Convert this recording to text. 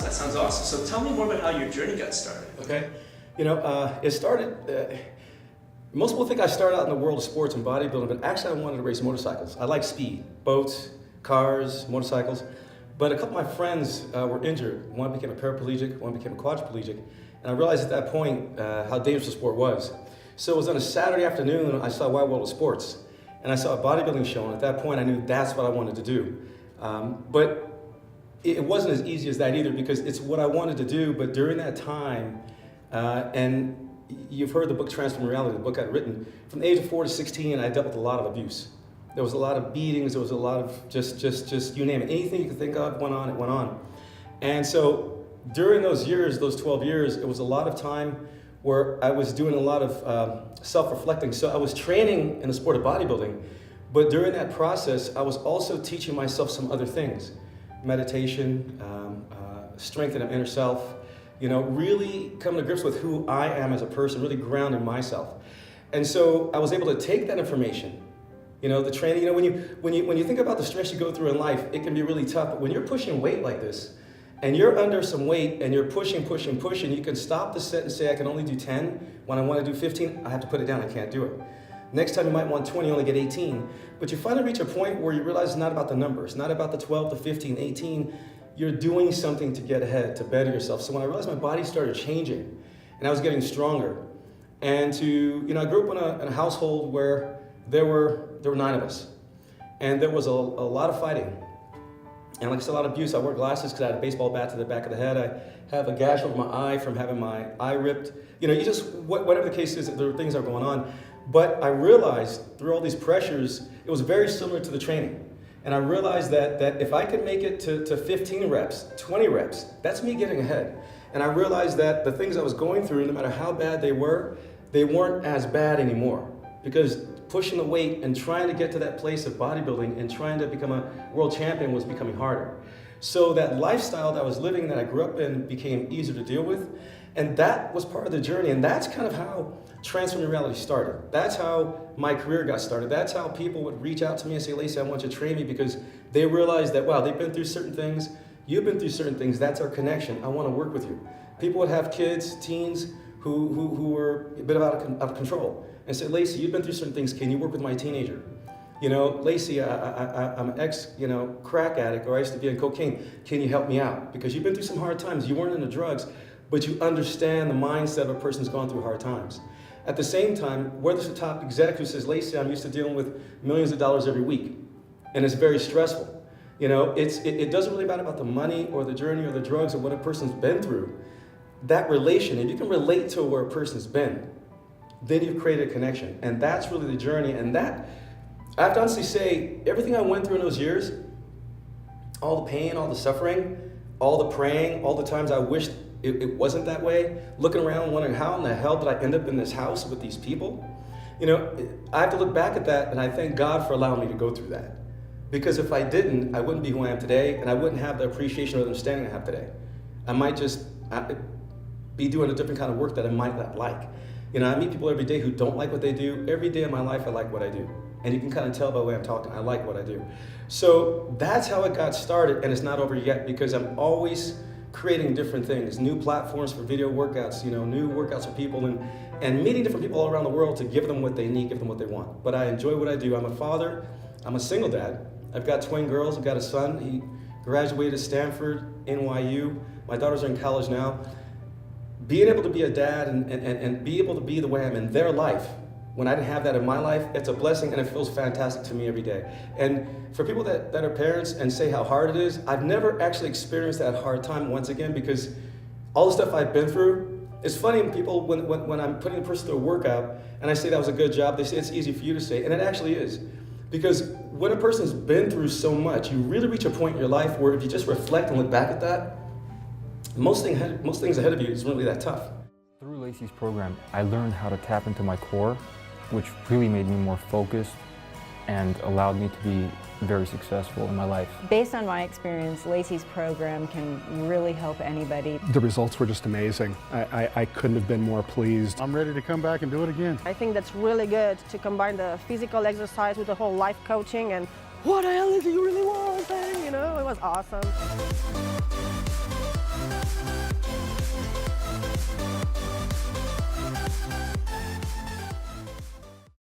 That sounds awesome. So tell me more about how your journey got started. Okay. It started, most people think I started out in the world of sports and bodybuilding, but actually I wanted to race motorcycles. I like speed, boats, cars, motorcycles. But a couple of my friends were injured. One became a paraplegic, one became a quadriplegic. And I realized at that point how dangerous the sport was. So it was on a Saturday afternoon, I saw Wide World of Sports. And I saw a bodybuilding show, and at that point I knew that's what I wanted to do. But it wasn't as easy as that either, because it's what I wanted to do, but during that time, and you've heard the book Transform Reality, the book I'd written, from the age of 4 to 16, I dealt with a lot of abuse. There was a lot of beatings, there was a lot of just you name it, anything you could think of went on, it went on. And so during those years, those 12 years, it was a lot of time where I was doing a lot of self-reflecting. So I was training in the sport of bodybuilding, but during that process, I was also teaching myself some other things. Meditation, strengthening inner self, really coming to grips with who I am as a person, really grounding myself. And so I was able to take that information, the training, when you think about the stress you go through in life, it can be really tough. But when you're pushing weight like this, and you're under some weight and you're pushing, you can stop the set and say, I can only do 10. When I want to do 15, I have to put it down, I can't do it. Next time you might want 20, you only get 18. But you finally reach a point where you realize it's not about the numbers, not about the 12 to 15, 18. You're doing something to get ahead, to better yourself. So when I realized my body started changing and I was getting stronger, and I grew up in a household where there were 9 of us. And there was a lot of fighting. And like I said, a lot of abuse. I wore glasses because I had a baseball bat to the back of the head. I have a gash over my eye from having my eye ripped. Whatever the case is, there were things that were going on. But I realized through all these pressures, it was very similar to the training. And I realized that if I could make it to 15 reps, 20 reps, that's me getting ahead. And I realized that the things I was going through, no matter how bad they weren't as bad anymore. Because pushing the weight and trying to get to that place of bodybuilding and trying to become a world champion was becoming harder. So that lifestyle that I was living, that I grew up in, became easier to deal with. And that was part of the journey. And that's kind of how Transforming Reality started. That's how my career got started. That's how people would reach out to me and say, Lacy, I want you to train me, because they realized that, wow, they've been through certain things. You've been through certain things. That's our connection. I want to work with you. People would have kids, teens, who were a bit out of control and said, Lacy, you've been through certain things. Can you work with my teenager? Lacy, I'm an crack addict, or I used to be on cocaine. Can you help me out? Because you've been through some hard times. You weren't into drugs, but you understand the mindset of a person who's gone through hard times. At the same time, whether it's a top exec who says, Lacy, I'm used to dealing with millions of dollars every week, and it's very stressful. It doesn't really matter about the money or the journey or the drugs or what a person's been through. That relation, if you can relate to where a person's been, then you've created a connection. And that's really the journey. And that, I have to honestly say, everything I went through in those years, all the pain, all the suffering, all the praying, all the times I wished it wasn't that way, looking around wondering how in the hell did I end up in this house with these people? I have to look back at that, and I thank God for allowing me to go through that. Because if I didn't, I wouldn't be who I am today, and I wouldn't have the appreciation or the understanding I have today. I might just be doing a different kind of work that I might not like. I meet people every day who don't like what they do. Every day of my life, I like what I do. And you can kind of tell by the way I'm talking, I like what I do. So that's how it got started, and it's not over yet, because I'm always creating different things, new platforms for video workouts, new workouts for people, and meeting different people all around the world to give them what they need, give them what they want. But I enjoy what I do. I'm a father, I'm a single dad. I've got twin girls, I've got a son. He graduated Stanford, NYU. My daughters are in college now. Being able to be a dad and be able to be the way I'm in their life, when I didn't have that in my life, it's a blessing, and it feels fantastic to me every day. And for people that are parents and say how hard it is, I've never actually experienced that hard time once again, because all the stuff I've been through, it's funny when people, when I'm putting a person through a workout and I say that was a good job, they say it's easy for you to say, and it actually is. Because when a person's been through so much, you really reach a point in your life where if you just reflect and look back at that, most things ahead of you isn't really that tough. Through Lacy's program, I learned how to tap into my core, which really made me more focused, and allowed me to be very successful in my life. Based on my experience, Lacy's program can really help anybody. The results were just amazing. I couldn't have been more pleased. I'm ready to come back and do it again. I think that's really good to combine the physical exercise with the whole life coaching and what the hell do you really want thing, you know, it was awesome.